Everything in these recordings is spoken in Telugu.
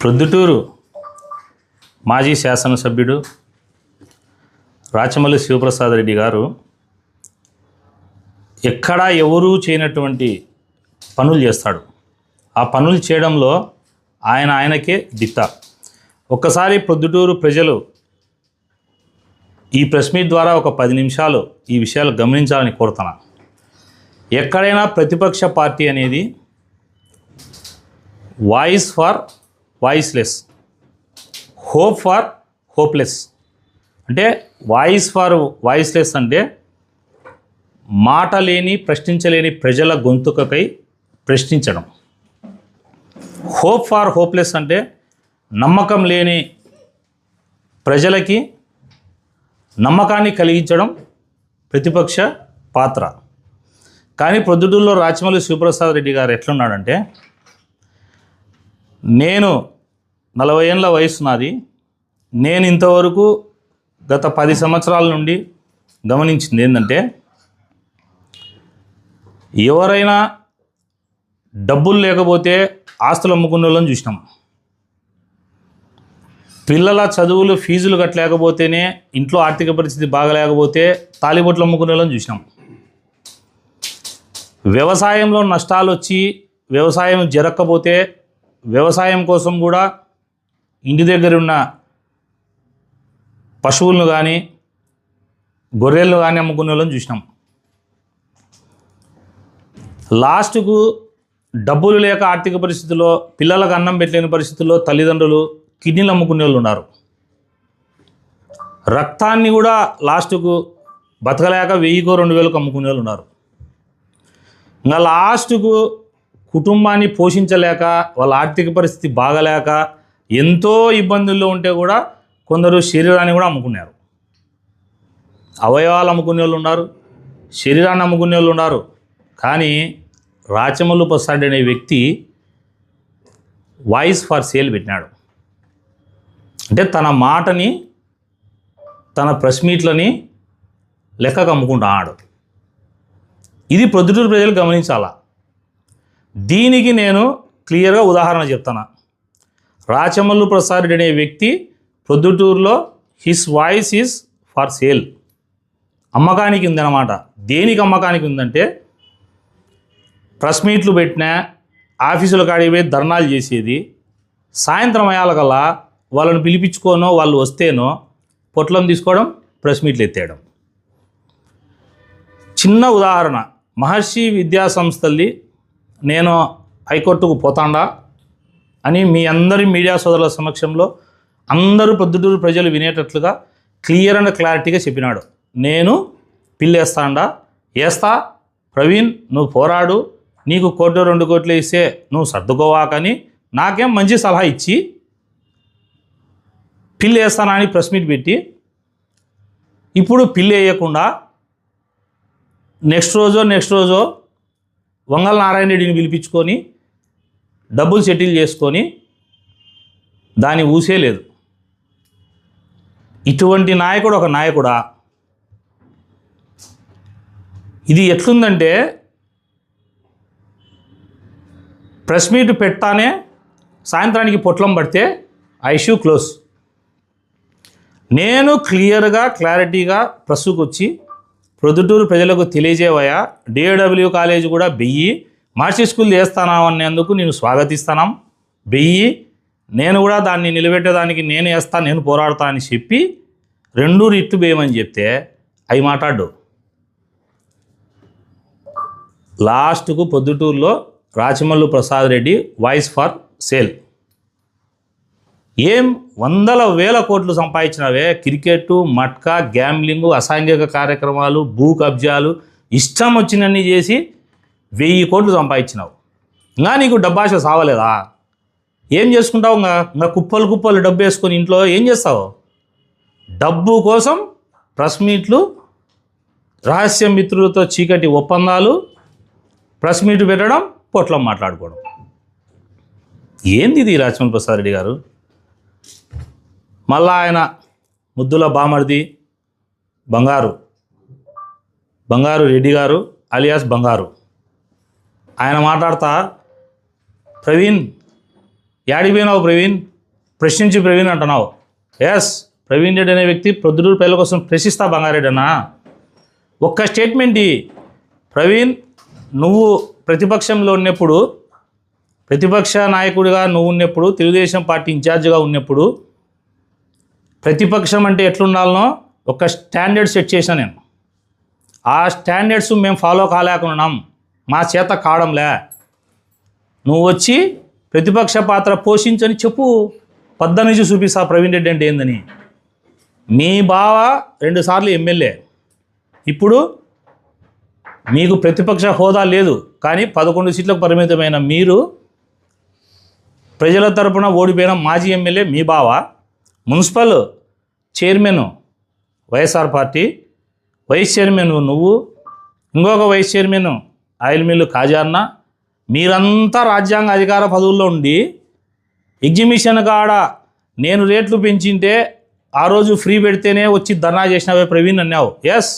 ప్రొద్దుటూరు మాజీ శాసనసభ్యుడు రాచమల్లి శివప్రసాద్ రెడ్డి గారు ఎక్కడా ఎవరూ చేయనటువంటి పనులు చేస్తాడు. ఆ పనులు చేయడంలో ఆయనకే దిట్ట. ఒక్కసారి ప్రొద్దుటూరు ప్రజలు ఈ ప్రెస్ మీట్ ద్వారా ఒక 10 నిమిషాలు ఈ విషయాలు గమనించాలని కోరుతున్నా. ఎక్కడైనా ప్రతిపక్ష పార్టీ అనేది voice for voiceless, hope for hopeless. అంటే వాయిస్ ఫర్ వాయిస్లెస్ అంటే మాట లేని, ప్రశ్నించలేని ప్రజల గొంతుకకై ప్రశ్నించడం. హోప్ ఫర్ హోప్లెస్ అంటే నమ్మకం లేని ప్రజలకి నమ్మకాన్ని కలిగించడం ప్రతిపక్ష పాత్ర. కానీ ప్రొద్దుటూరులో రాచమల్లి శివప్రసాద్ రెడ్డి గారు ఎట్లున్నాడంటే, నేను 40 ఏళ్ళ వయసు నాది, నేను ఇంతవరకు గత 10 సంవత్సరాల నుండి గమనించింది ఏంటంటే, ఎవరైనా డబ్బులు లేకపోతే ఆస్తులు అమ్ముకునే వాళ్ళని చూసినాం. పిల్లల చదువులు ఫీజులు కట్టలేకపోతేనే, ఇంట్లో ఆర్థిక పరిస్థితి బాగలేకపోతే తాలిబొట్లు అమ్ముకునే వాళ్ళని చూసినాం. వ్యవసాయంలో నష్టాలు వచ్చి వ్యవసాయం జరగకపోతే వ్యవసాయం కోసం కూడా ఇంటి దగ్గర ఉన్న పశువులను కానీ గొర్రెలను కానీ అమ్ముకునే వాళ్ళని చూసినాం. లాస్ట్కు డబ్బులు లేక ఆర్థిక పరిస్థితుల్లో పిల్లలకు అన్నం పెట్టలేని పరిస్థితుల్లో తల్లిదండ్రులు కిడ్నీలు అమ్ముకునే వాళ్ళు ఉన్నారు. రక్తాన్ని కూడా లాస్ట్కు బతకలేక 1000కో 2000కో అమ్ముకునే వాళ్ళు ఉన్నారు. ఇంకా లాస్ట్కు కుటుంబాన్ని పోషించలేక, వాళ్ళ ఆర్థిక పరిస్థితి బాగలేక ఎంతో ఇబ్బందుల్లో ఉంటే కూడా కొందరు శరీరాన్ని కూడా అమ్ముకున్నారు. అవయవాలు అమ్ముకునే వాళ్ళు ఉన్నారు, శరీరాన్ని అమ్ముకునే వాళ్ళు ఉన్నారు. కానీ రాచమల్లు ప్రసాద్ అనే వ్యక్తి వాయిస్ ఫర్ సేల్ పెట్టినాడు. అంటే తన మాటని, తన ప్రెస్ మీట్లని లెక్కకు అమ్ముకుంటున్నాడు. ఇది ప్రొద్దుటూరు ప్రజలు గమనించాలా. దీనికి నేను క్లియర్గా ఉదాహరణ చెప్తాను. రాచమల్లు ప్రసాద్ రెడ్డి అనే వ్యక్తి ప్రొద్దుటూరులో his voice is for sale, అమ్మకానికి ఉందన్నమాట. దేనికి అమ్మకానికి ఉందంటే, ప్రెస్ మీట్లు పెట్టినా, ఆఫీసుల కాడికి పోయి ధర్నాలు చేసేది, సాయంత్రం అయ్యాలకల్లా వాళ్ళని పిలిపించుకోనో వాళ్ళు వస్తేనో పొట్లం తీసుకోవడం, ప్రెస్ మీట్లు ఎత్తేయడం. చిన్న ఉదాహరణ, మహర్షి విద్యా సంస్థల్ని నేను హైకోర్టుకు పోతాండా అని మీ అందరి మీడియా సోదరుల సమక్షంలో అందరూ ప్రొద్దుటూరు ప్రజలు వినేటట్లుగా క్లియర్ అండ్ క్లారిటీగా చెప్పినాడు. నేను పిల్లేస్తాండా, వేస్తా ప్రవీణ్, నువ్వు పోరాడు, నీకు 1 కోటి 2 కోట్లు ఇస్తే నువ్వు సర్దుకోవాకని నాకేం మంచి సలహా ఇచ్చి పిల్లి వేస్తానా అని ప్రెస్ మీట్ పెట్టి, ఇప్పుడు పిల్లి వేయకుండా నెక్స్ట్ రోజో వంగల నారాయణ రెడ్డిని పిలిపించుకొని డబ్బులు సెటిల్ చేసుకొని దాన్ని ఊసే లేదు. ఇటువంటి నాయకుడు ఒక నాయకుడా? ఇది ఎట్లుందంటే, ప్రెస్ మీట్ పెడతానే సాయంత్రానికి పొట్లం పడితే ఆ ఇష్యూ క్లోజ్. నేను క్లారిటీగా ప్రెస్కు వచ్చి ప్రొద్దుటూరు ప్రజలకు తెలియజేవయా, డిఏడబ్ల్యూ కాలేజీ కూడా 1000 మార్చి స్కూల్ వేస్తాననేందుకు నేను స్వాగతిస్తాను. 1000 నేను కూడా దాన్ని నిలబెట్టేదానికి నేను వేస్తాను, నేను పోరాడతా అని చెప్పి 2 రిట్లు వేయమని చెప్తే అవి మాట్లాడు. లాస్ట్కు ప్రొద్దుటూరులో Rachamallu Prasad Reddy voice for sale. ఏం 100,000 కోట్లు సంపాదించినవే? క్రికెట్, మట్కా, గ్యాంబ్లింగు, అసాంఘిక కార్యక్రమాలు, భూ కబ్జాలు, ఇష్టం వచ్చినన్ని చేసి 1000 కోట్లు సంపాదించినావు. ఇంకా నీకు డబ్బాశ సావలేదా? ఏం చేసుకుంటావు? ఇంకా కుప్పలు డబ్బు వేసుకొని ఇంట్లో ఏం చేస్తావు? డబ్బు కోసం ప్రెస్ మీట్లు, రహస్య మిత్రులతో చీకటి ఒప్పందాలు, ప్రెస్ మీట్ పెట్టడం, పొట్లం మాట్లాడుకోవడం. ఏంది ఇది రాచమల్లి ప్రసాద్ రెడ్డి గారు? మళ్ళా ఆయన ముద్దుల బామర్ది బంగారు రెడ్డి గారు అలియాస్ బంగారు, ఆయన మాట్లాడతా, ప్రవీణ్ యాడికి పోయినావు ప్రవీణ్, ప్రశ్నించి ప్రవీణ్ అంటున్నావు. ఎస్, ప్రవీణ్ రెడ్డి అనే వ్యక్తి ప్రొద్దుటూరు ప్రజల కోసం ప్రశ్నిస్తా బంగారెడ్డి అన్న. ఒక్క స్టేట్మెంట్ ప్రవీణ్, నువ్వు ప్రతిపక్షంలో ఉన్నప్పుడు, ప్రతిపక్ష నాయకుడిగా నువ్వు ఉన్నప్పుడు, తెలుగుదేశం పార్టీ ఇన్ఛార్జిగా ఉన్నప్పుడు ప్రతిపక్షం అంటే ఎట్లుండాలనో ఒక స్టాండర్డ్ సెట్ చేశాను నేను. ఆ స్టాండర్డ్స్ మేము ఫాలో కాలేకున్నాం, మా చేత కావడంలే. నువ్వు వచ్చి ప్రతిపక్ష పాత్ర పోషించని చెప్పు, నుంచి చూపిస్తా ప్రవీణ్ రెడ్డి అంటే ఏందని. మీ బావ 2 సార్లు ఎమ్మెల్యే, ఇప్పుడు మీకు ప్రతిపక్ష హోదా లేదు, కానీ 11 సీట్లకు పరిమితమైన మీరు ప్రజల తరపున ఓడిపోయిన మాజీ ఎమ్మెల్యే మీ బావ, municipal chairman YSR party, vice chairman నువ్వు, ఇంకొక వైస్ చైర్మన్ ఆయిల్ మిల్లు కాజాన్న, మీరంతా రాజ్యాంగ అధికార పదవుల్లో ఉండి ఎగ్జిబిషన్ కాడ నేను రేట్లు పెంచింటే ఆ రోజు ఫ్రీ పెడితేనే వచ్చి ధర్నా చేసినావే ప్రవీణ్ అన్నావు. ఎస్,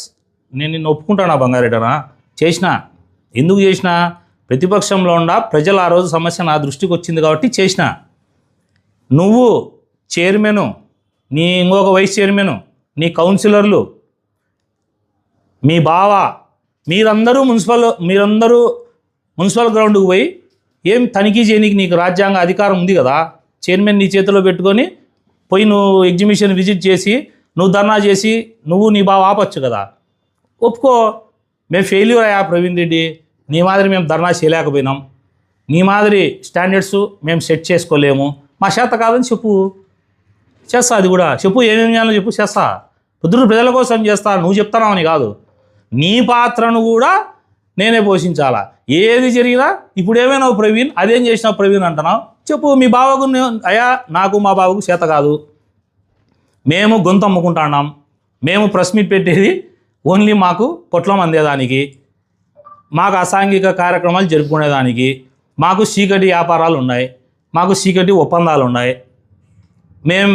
నేను నిన్ను ఒప్పుకుంటానా బంగారెడ్డనా, చేసిన. ఎందుకు చేసిన? ప్రతిపక్షంలో ఉన్న ప్రజలు ఆ రోజు సమస్య నా దృష్టికి వచ్చింది కాబట్టి చేసిన. నువ్వు చైర్మను, నీ ఇంకొక వైస్ చైర్మను, నీ కౌన్సిలర్లు, మీ బావ, మీరందరూ మున్సిపల్ గ్రౌండ్కి పోయి ఏం తనిఖీ చేయనీకి నీకు రాజ్యాంగ అధికారం ఉంది కదా. చైర్మన్ నీ చేతిలో పెట్టుకొని పోయి నువ్వు ఎగ్జిబిషన్ విజిట్ చేసి నువ్వు ధర్నా చేసి నువ్వు నీ బావ ఆపచ్చు కదా. ఒప్పుకో, మేము ఫెయిల్యూర్ అయ్యా ప్రవీణ్ రెడ్డి, నీ మాదిరి మేము ధర్నా చేయలేకపోయినాం, నీ మాదిరి స్టాండర్డ్స్ మేము సెట్ చేసుకోలేము, మా చేత కాదని చెప్పు, చేస్తా. అది కూడా చెప్పు, ఏమేమి చేయాలో చెప్పు, చేస్తా. పొద్దున ప్రజల కోసం చేస్తా, నువ్వు చెప్తానావని కాదు. నీ పాత్రను కూడా నేనే పోషించాలా. ఏది జరిగినా ఇప్పుడు ఏమైనా ప్రవీణ్, అదేం చేసినావు ప్రవీణ్ అంటున్నావు, చెప్పు. మీ బావకు అయ్యా, నాకు మా బావకు చేత కాదు, మేము గొంతు అమ్ముకుంటున్నాం, మేము ప్రెస్ మీట్ పెట్టేది ఓన్లీ మాకు పొట్లం అందేదానికి, మాకు అసాంఘిక కార్యక్రమాలు జరుపుకునేదానికి, మాకు చీకటి వ్యాపారాలు ఉన్నాయి, మాకు చీకటి ఒప్పందాలు ఉన్నాయి,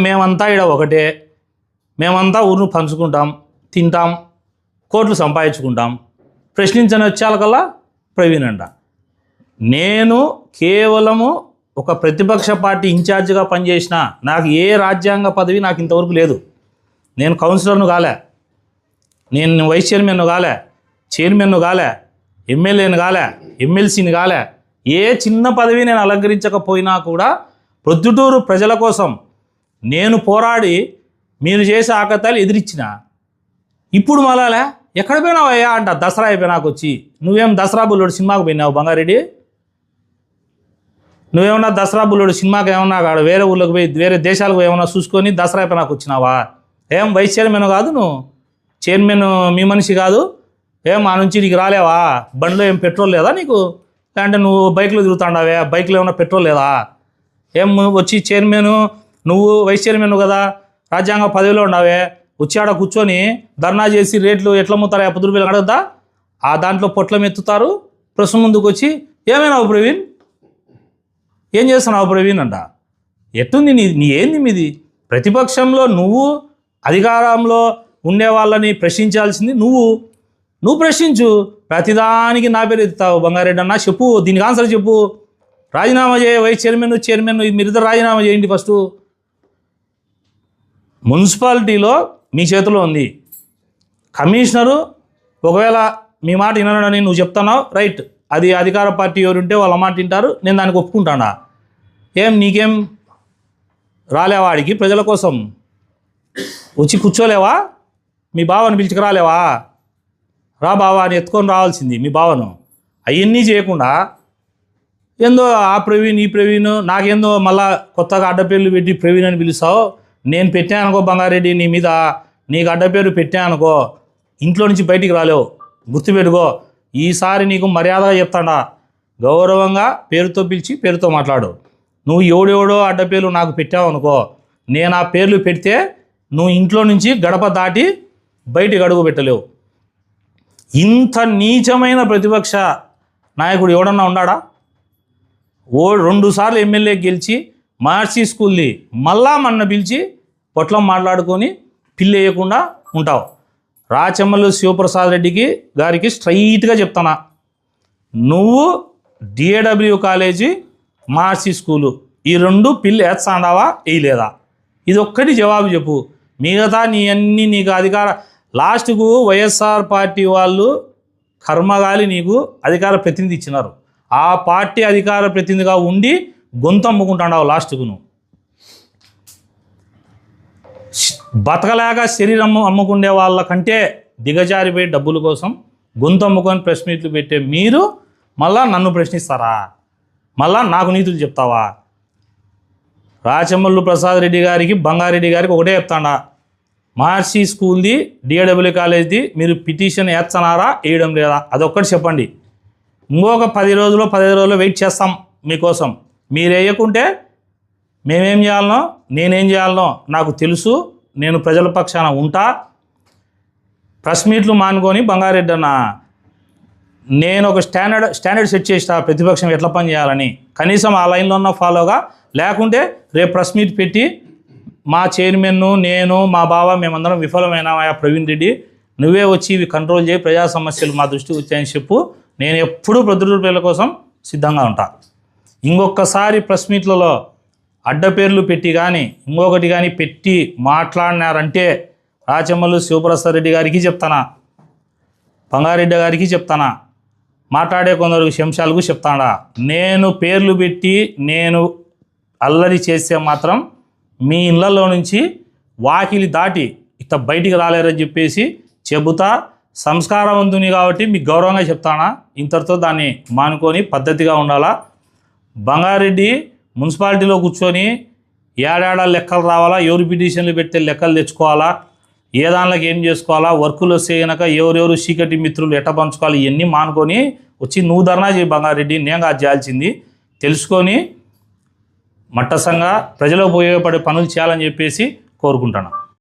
మేమంతా ఇక్కడ ఒకటే, మేమంతా ఊరును పంచుకుంటాం, తింటాం, కోట్లు సంపాదించుకుంటాం. ప్రశ్నించని వచ్చేకల్లా ప్రవీణ్ అంట. నేను కేవలము ఒక ప్రతిపక్ష పార్టీ ఇన్ఛార్జిగా పనిచేసిన, నాకు ఏ రాజ్యాంగ పదవి నాకు ఇంతవరకు లేదు. నేను కౌన్సిలర్ను కాలే, నేను వైస్ చైర్మన్ను కాలే, చైర్మన్ను కాలే, ఎమ్మెల్యేను కాలే, ఎమ్మెల్సీని కాలే. ఏ చిన్న పదవి నేను అలంకరించకపోయినా కూడా ప్రొద్దుటూరు ప్రజల కోసం నేను పోరాడి మీరు చేసే ఆకతాలు ఎదిరించిన. ఇప్పుడు మళ్ళా ఎక్కడ పోయినావు అయ్యా అంట, దసరా అయిపోయినాకు వచ్చి. నువ్వేం దసరా బుల్లోడు సినిమాకు పోయినావు బంగారెడ్డి? నువ్వేమన్నా దసరా బుల్లోడు సినిమాకి ఏమన్నా కాడ వేరే ఊళ్ళోకి పోయి వేరే దేశాలకు ఏమన్నా చూసుకొని దసరా అయిపోయినాకు వచ్చినావా? ఏం వైస్ చైర్మన్ కాదు నువ్వు, చైర్మన్ మీ మనిషి కాదు, ఏం ఆ నుంచి నీకు రాలేవా? బండిలో ఏం పెట్రోల్ లేదా నీకు? లేదంటే నువ్వు బైక్లో తిరుగుతాండావే, బైక్లో ఏమన్నా పెట్రోల్ లేదా? ఏం వచ్చి చైర్మన్ నువ్వు వైస్ చైర్మన్ కదా, రాజ్యాంగ పదవిలో ఉన్నావే, వచ్చి ఆడ కూర్చొని ధర్నా చేసి రేట్లు ఎట్లా అమ్ముతారా పొద్దురు పిల్లలు అడగద్దా? ఆ దాంట్లో పొట్లం ఎత్తుతారు. ప్రశ్న ముందుకు వచ్చి ఏమైనావు ప్రవీణ్, ఏం చేస్తున్నావు ప్రవీణ్ అంట. ఎట్టుంది నీ ఏంది మీది? ప్రతిపక్షంలో నువ్వు, అధికారంలో ఉండే వాళ్ళని ప్రశ్నించాల్సింది నువ్వు ప్రశ్నించు. ప్రతిదానికి నా పేరు ఎత్తుతావు బంగారెడ్డి అన్న. చెప్పు, దీనికి ఆన్సర్ చెప్పు. రాజీనామా చేయ, వైస్ చైర్మన్ మీరిద్దరు రాజీనామా చేయండి ఫస్ట్. మున్సిపాలిటీలో మీ చేతిలో ఉంది. కమిషనరు ఒకవేళ మీ మాట వినడని నువ్వు చెప్తున్నావు, రైట్, అది అధికార పార్టీ ఎవరుంటే వాళ్ళ మాట వింటారు, నేను దానికి ఒప్పుకుంటానా. ఏం నీకేం రాలేవాడికి ప్రజల కోసం వచ్చి కూర్చోలేవా? మీ బావని పిలిచికి రాలేవా? రా బావా అని ఎత్తుకొని రావాల్సింది మీ బావను. అవన్నీ చేయకుండా ఏందో ఆ ప్రవీణ్ ఈ ప్రవీణ్, నాకేందో మళ్ళా కొత్తగా అడ్డపేర్లు పెట్టి ప్రవీణ్ అని పిలుస్తావు. నేను పెట్టానుకో బంగారెడ్డి, నీ మీద నీకు అడ్డపేరు పెట్టానుకో, ఇంట్లో నుంచి బయటికి రాలేవు, గుర్తుపెట్టుకో. ఈసారి నీకు మర్యాదగా చెప్తాడా, గౌరవంగా పేరుతో పిలిచి పేరుతో మాట్లాడు. నువ్వు ఎవడెవడో అడ్డపేర్లు నాకు పెట్టావు అనుకో, నేను ఆ పేర్లు పెడితే నువ్వు ఇంట్లో నుంచి గడప దాటి బయటికి అడుగు పెట్టలేవు. ఇంత నీచమైన ప్రతిపక్ష నాయకుడు ఎవడన్నా ఉన్నాడా? 2 సార్లు ఎమ్మెల్యే గెలిచి మార్చి స్కూల్ని మళ్ళా మొన్న పిలిచి పొట్లం మాట్లాడుకొని పిల్లేయకుండా ఉంటావు. రాచమల్లు శివప్రసాద్ రెడ్డికి గారికి స్ట్రైట్గా చెప్తానా, నువ్వు డిఏడబ్ల్యూ కాలేజీ మార్చి స్కూలు ఈ 2 పిల్లు వేస్తాండావా వేయలేదా? ఇది ఒక్కటి జవాబు చెప్పు. మిగతా నీ అన్నీ నీకు అధికార లాస్ట్కు వైఎస్ఆర్ పార్టీ వాళ్ళు కర్మగాలి నీకు అధికార ప్రతినిధి ఇచ్చినారు. ఆ పార్టీ అధికార ప్రతినిధిగా ఉండి గొంతు అమ్ముకుంటాడావు లాస్ట్కు. నువ్వు బతకలేక శరీరం అమ్ముకుండే వాళ్ళకంటే దిగజారిపోయి డబ్బుల కోసం గొంతు అమ్ముకొని ప్రెస్ మీట్లు పెట్టే మీరు మళ్ళా నన్ను ప్రశ్నిస్తారా? మళ్ళా నాకు నీతులు చెప్తావా? రాచమల్లు ప్రసాద్ రెడ్డి గారికి బంగారెడ్డి గారికి ఒకటే చెప్తాడా, మహర్షి స్కూల్ది డిఏడబ్ల్యూ కాలేజ్ది మీరు పిటిషన్ వేస్తున్నారా వేయడం లేదా? అదొక్కటి చెప్పండి. ఇంకొక 10 రోజులు 15 రోజులు వెయిట్ చేస్తాం మీకోసం. మీరు వేయకుంటే మేమేం చేయాలనో నేనేం చేయాలనో నాకు తెలుసు. నేను ప్రజల పక్షాన ఉంటా. ప్రెస్ మీట్లు మానుకొని బంగారెడ్డి అన్న నేను ఒక స్టాండర్డ్ సెట్ చేస్తా ప్రతిపక్షం ఎట్లా పని చేయాలని. కనీసం ఆ లైన్లో ఉన్న ఫాలోగా, లేకుంటే రేపు ప్రెస్ మీట్ పెట్టి మా చైర్మన్ను నేను మా బావ మేమందరం విఫలమైనామా ప్రవీణ్ రెడ్డి, నువ్వే వచ్చి ఇవి కంట్రోల్ చేయి, ప్రజా సమస్యలు మా దృష్టికి వచ్చాయని చెప్పు. నేను ఎప్పుడూ ప్రొద్దుటూరు ప్రజల కోసం సిద్ధంగా ఉంటా. ఇంకొకసారి ప్రెస్ మీట్లలో అడ్డపేర్లు పెట్టి కానీ ఇంకొకటి కానీ పెట్టి మాట్లాడినారంటే రాచమల్లు శివప్రసాద్ రెడ్డి గారికి చెప్తానా, బంగారెడ్డి గారికి చెప్తానా, మాట్లాడే కొందరు శంశాలకు చెప్తాడా. నేను పేర్లు పెట్టి నేను అల్లరి చేస్తే మాత్రం మీ ఇళ్లలో నుంచి వాకిలి దాటి ఇక బయటికి రాలేరని చెప్పేసి చెబుతా. సంస్కారవంతుని కాబట్టి మీకు గౌరవంగా చెప్తానా. ఇంతటితో దాన్ని మానుకొని పద్ధతిగా ఉండాలా. బంగారెడ్డి మున్సిపాలిటీలో కూర్చొని ఏడాడ లెక్కలు రావాలా, ఎవరు పిటిషన్లు పెడితే లెక్కలు తెచ్చుకోవాలా, ఏ దానిలోకి ఏం చేసుకోవాలా, వర్కులు వస్తే కనుక ఎవరెవరు చీకటి మిత్రులు ఎట్ట పంచుకోవాలి, ఇవన్నీ మానుకొని వచ్చి నువ్వు ధర్నా చేయి బంగారెడ్డి. నేను కాదు చేయాల్సింది. తెలుసుకొని మట్టసంగా ప్రజలకు ఉపయోగపడే పనులు చేయాలని చెప్పేసి కోరుకుంటున్నాను.